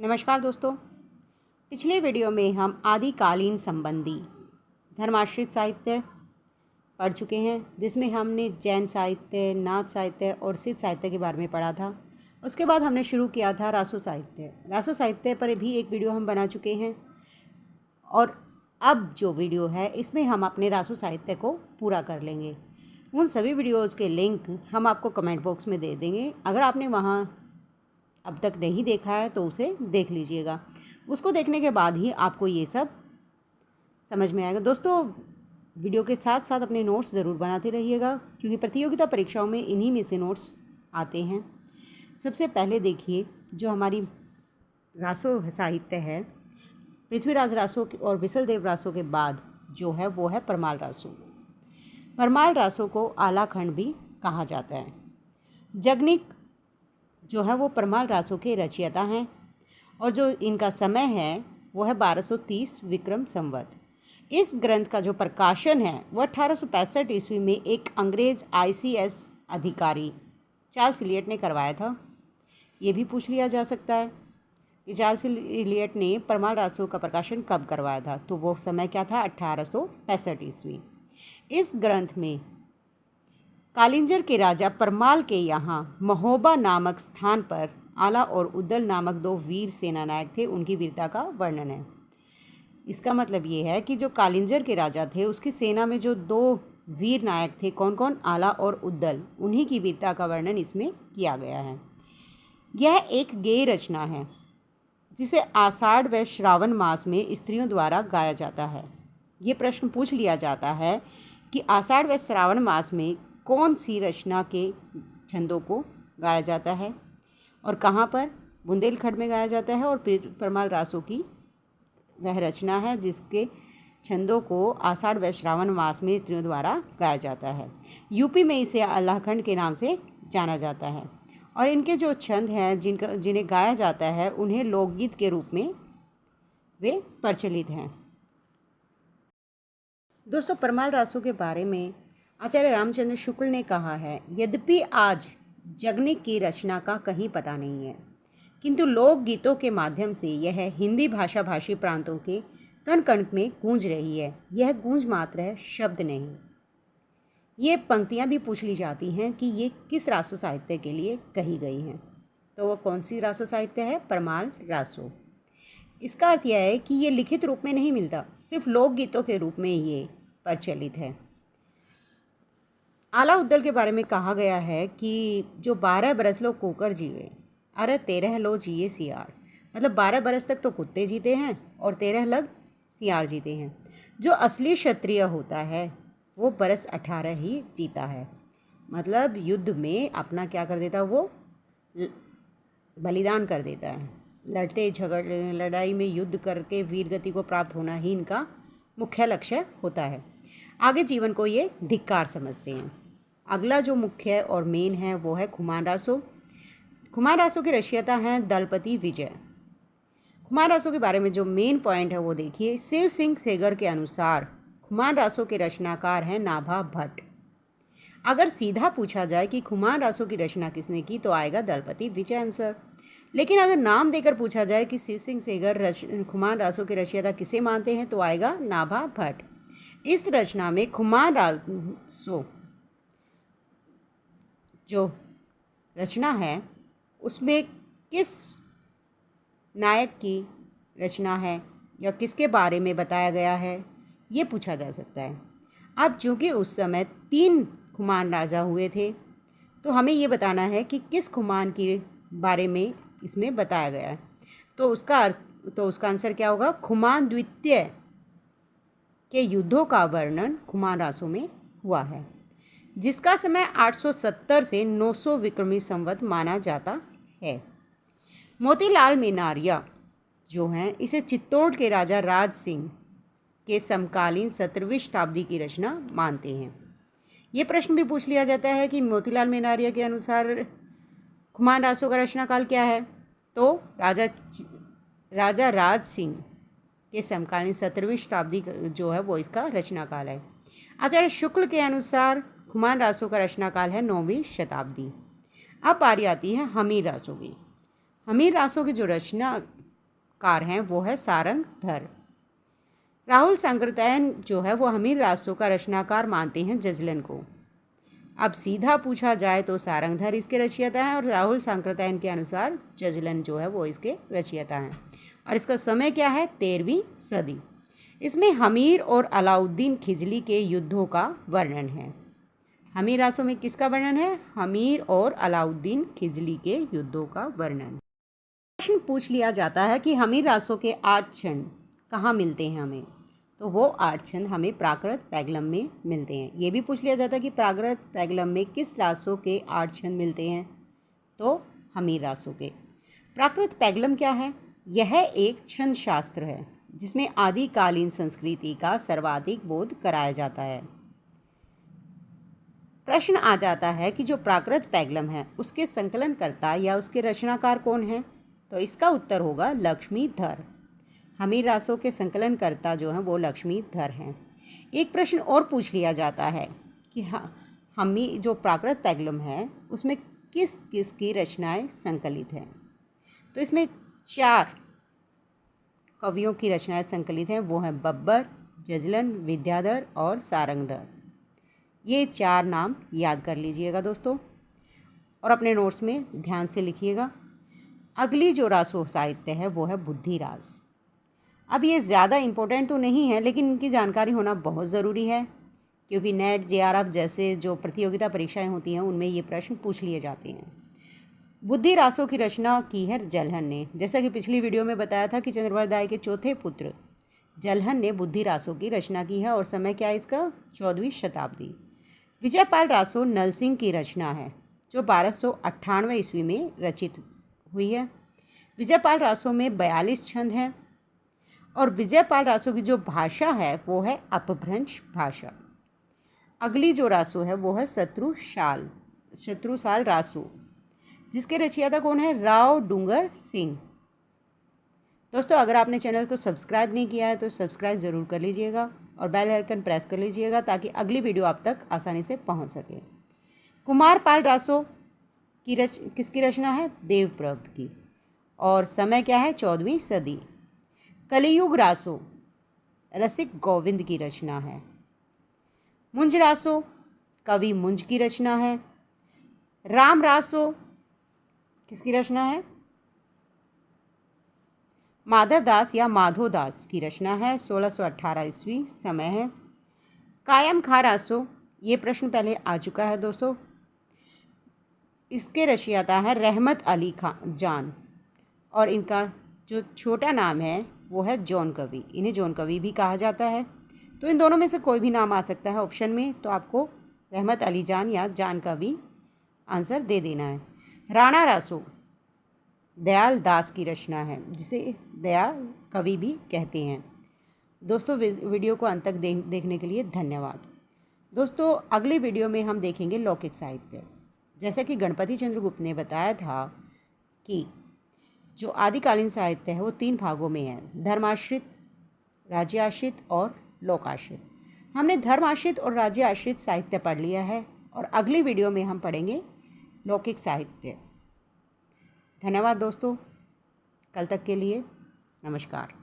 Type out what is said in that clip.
नमस्कार दोस्तों। पिछले वीडियो में हम आदिकालीन संबंधी धर्माश्रित साहित्य पढ़ चुके हैं, जिसमें हमने जैन साहित्य, नाथ साहित्य और सिद्ध साहित्य के बारे में पढ़ा था। उसके बाद हमने शुरू किया था रासो साहित्य। रासो साहित्य पर भी एक वीडियो हम बना चुके हैं और अब जो वीडियो है इसमें हम अपने रासो साहित्य को पूरा कर लेंगे। उन सभी वीडियोज़ के लिंक हम आपको कमेंट बॉक्स में दे देंगे। अगर आपने वहाँ अब तक नहीं देखा है तो उसे देख लीजिएगा। उसको देखने के बाद ही आपको ये सब समझ में आएगा। दोस्तों, वीडियो के साथ साथ अपने नोट्स ज़रूर बनाते रहिएगा, क्योंकि प्रतियोगिता परीक्षाओं में इन्हीं में से नोट्स आते हैं। सबसे पहले देखिए, जो हमारी रासो साहित्य है, पृथ्वीराज रासो और विशलदेव रासो के बाद जो है वो है परमाल रासो। परमाल रासो को आलाखंड भी कहा जाता है। जगनिक जो है वो परमाल रासो के रचयिता हैं और जो इनका समय है वो है 1230 विक्रम संवत। इस ग्रंथ का जो प्रकाशन है वह 1865 ईस्वी में एक अंग्रेज़ ICS अधिकारी चार्ल्स इलियट ने करवाया था। ये भी पूछ लिया जा सकता है कि चार्ल्स इलियट ने परमाल रासो का प्रकाशन कब करवाया था, तो वो समय क्या था, 1865 ईस्वी। इस ग्रंथ में कालिंजर के राजा परमाल के यहाँ महोबा नामक स्थान पर आला और उद्दल नामक दो वीर सेनानायक थे, उनकी वीरता का वर्णन है। इसका मतलब ये है कि जो कालिंजर के राजा थे उसकी सेना में जो दो वीर नायक थे, कौन कौन, आला और उद्दल, उन्हीं की वीरता का वर्णन इसमें किया गया है। यह एक गेय रचना है जिसे आषाढ़ व श्रावण मास में स्त्रियों द्वारा गाया जाता है। ये प्रश्न पूछ लिया जाता है कि आषाढ़ व श्रावण मास में कौन सी रचना के छंदों को गाया जाता है और कहाँ पर। बुंदेलखंड में गाया जाता है और परमाल रासो की वह रचना है जिसके छंदों को आषाढ़ व श्रावण मास में स्त्रियों द्वारा गाया जाता है। यूपी में इसे आलाखंड के नाम से जाना जाता है और इनके जो छंद हैं जिन्हें गाया जाता है उन्हें लोकगीत के रूप में वे प्रचलित हैं। दोस्तों, परमाल रासो के बारे में आचार्य रामचंद्र शुक्ल ने कहा है, यद्यपि आज जगनिक की रचना का कहीं पता नहीं है, किंतु लोकगीतों के माध्यम से यह हिंदी भाषा भाषी प्रांतों के कण कण में गूंज रही है। यह गूंज मात्र है, शब्द नहीं। ये पंक्तियां भी पूछ ली जाती हैं कि ये किस रासो साहित्य के लिए कही गई हैं, तो वह कौन सी रासो साहित्य है, परमाल रासो। इसका अर्थ यह है कि ये लिखित रूप में नहीं मिलता, सिर्फ लोकगीतों के रूप में ये प्रचलित है। आला उद्दल के बारे में कहा गया है कि जो 12 बरस लो कोकर जीवे, अरे 13 लो जिए सियार। मतलब 12 बरस तक तो कुत्ते जीते हैं और 13 लग सियार जीते हैं। जो असली क्षत्रिय होता है वो बरस 18 ही जीता है। मतलब युद्ध में अपना क्या कर देता है, वो बलिदान कर देता है। लड़ते झगड़ लड़ाई में युद्ध करके वीरगति को प्राप्त होना ही इनका मुख्य लक्ष्य होता है। आगे जीवन को ये धिक्कार समझते हैं। अगला जो मुख्य और मेन है वो है खुमान रासो। खुमान रासो के रचयिता हैं दलपति विजय। खुमान रासो के बारे में जो मेन पॉइंट है वो देखिए, शिव सिंह सेगर के अनुसार खुमान रासो के रचनाकार हैं नाभा भट्ट। अगर सीधा पूछा जाए कि खुमान रासो की रचना किसने की तो आएगा दलपति विजय आंसर। लेकिन अगर नाम देकर पूछा जाए कि शिव सिंह सेगर खुमान रासो के रचयिता किसे मानते हैं तो आएगा नाभा भट्ट। इस रचना में खुमान रासो जो रचना है उसमें किस नायक की रचना है या किसके बारे में बताया गया है, ये पूछा जा सकता है। अब चूँकि उस समय 3 खुमान राजा हुए थे तो हमें ये बताना है कि किस खुमान के बारे में इसमें बताया गया है, तो उसका आंसर क्या होगा, खुमान द्वितीय के युद्धों का वर्णन खुमान रासो में हुआ है, जिसका समय 870 से 900 विक्रमी संवत माना जाता है। मोतीलाल मेनारिया जो हैं इसे चित्तौड़ के राजा राज सिंह के समकालीन 17वीं शताब्दी की रचना मानते हैं। ये प्रश्न भी पूछ लिया जाता है कि मोतीलाल मेनारिया के अनुसार खुमान रासो का रचनाकाल क्या है, तो राजा राज सिंह के समकालीन 17वीं शताब्दी जो है वो इसका रचनाकाल है। आचार्य शुक्ल के अनुसार खुमान रासो का रचनाकाल है 9वीं शताब्दी। अब बारी आती है हमीर रासो की। हमीर रासो की जो रचना कार हैं वो है सारंगधर। राहुल सांकृत्यायन जो है वो हमीर रासों का रचनाकार मानते हैं जजलन को। अब सीधा पूछा जाए तो सारंगधर इसके रचयिता हैं और राहुल सांकृत्यायन के अनुसार जजलन जो है वो इसके रचयिता हैं। और इसका समय क्या है? 13वीं सदी। इसमें हमीर और अलाउद्दीन खिजली के युद्धों का वर्णन है। हमीर रासों में किसका वर्णन है? हमीर और अलाउद्दीन खिजली के युद्धों का वर्णन। प्रश्न पूछ लिया जाता है कि हमीर रासों के 8 छंद कहाँ मिलते हैं हमें, तो वो 8 छंद हमें प्राकृत पैगलम में मिलते हैं। ये भी पूछ लिया जाता है कि प्राकृत पैगलम में किस रासों के 8 छंद मिलते हैं, तो हमीर रासों के। प्राकृत पैगलम क्या है? यह एक छंद शास्त्र है जिसमें आदिकालीन संस्कृति का सर्वाधिक बोध कराया जाता है। प्रश्न आ जाता है कि जो प्राकृत पैगलम है उसके संकलनकर्ता या उसके रचनाकार कौन है, तो इसका उत्तर होगा लक्ष्मीधर। हमीर रासों के संकलनकर्ता जो हैं वो लक्ष्मीधर हैं। एक प्रश्न और पूछ लिया जाता है कि हमीर जो प्राकृत पैगलम है उसमें किस किस की रचनाएं संकलित हैं, तो इसमें 4 कवियों की रचनाएं संकलित हैं। वो हैं बब्बर, जजलन, विद्याधर और सारंगधर। ये 4 नाम याद कर लीजिएगा दोस्तों और अपने नोट्स में ध्यान से लिखिएगा। अगली जो रासो साहित्य है वो है बुद्धि रास। अब ये ज़्यादा इम्पोर्टेंट तो नहीं है लेकिन इनकी जानकारी होना बहुत ज़रूरी है क्योंकि नेट, जेआरएफ जैसे जो प्रतियोगिता परीक्षाएं होती हैं उनमें ये प्रश्न पूछ लिए जाते हैं। बुद्धि रासों की रचना की है जलहन ने। जैसा कि पिछली वीडियो में बताया था कि चंद्रवरदाय के चौथे पुत्र जलहन ने बुद्धि रासों की रचना की है और समय क्या है इसका? 14वीं शताब्दी। विजयपाल रासो नल सिंह की रचना है जो 1298 ईस्वी में रचित हुई है। विजयपाल रासो में 42 छंद हैं और विजयपाल रासो की जो भाषा है वो है अपभ्रंश भाषा। अगली जो रासो है वो है शत्रुसाल रासो, जिसके रचयिता कौन है? राव डूंगर सिंह। दोस्तों अगर आपने चैनल को सब्सक्राइब नहीं किया है तो सब्सक्राइब ज़रूर कर लीजिएगा और बेल आइकन प्रेस कर लीजिएगा ताकि अगली वीडियो आप तक आसानी से पहुंच सके। कुमारपाल रासो की किसकी रचना है? देवप्रभ की। और समय क्या है? 14वीं सदी। कलियुग रासो रसिक गोविंद की रचना है। मुंज रासो कवि मुंज की रचना है। राम रासो किसकी रचना है? माधव दास या माधो दास की रचना है। 1618 ईस्वी समय है। कायम खा रासो, ये प्रश्न पहले आ चुका है दोस्तों। इसके रचयिता है रहमत अली खान जान और इनका जो छोटा नाम है वो है जॉन कवि। इन्हें जॉन कवि भी कहा जाता है। तो इन दोनों में से कोई भी नाम आ सकता है ऑप्शन में, तो आपको रहमत अली जान या जान कवि आंसर दे देना है। राणा रासो दयाल दास की रचना है जिसे दयाल कवि भी कहते हैं। दोस्तों वीडियो को अंत तक देखने के लिए धन्यवाद। दोस्तों अगली वीडियो में हम देखेंगे लौकिक साहित्य। जैसा कि गणपति चंद्रगुप्त ने बताया था कि जो आदिकालीन साहित्य है वो 3 भागों में है: धर्माश्रित, राज्याश्रित और लोकाश्रित। हमने धर्माश्रित और राज्याश्रित साहित्य पढ़ लिया है और अगली वीडियो में हम पढ़ेंगे लौकिक साहित्य। धन्यवाद दोस्तों, कल तक के लिए नमस्कार।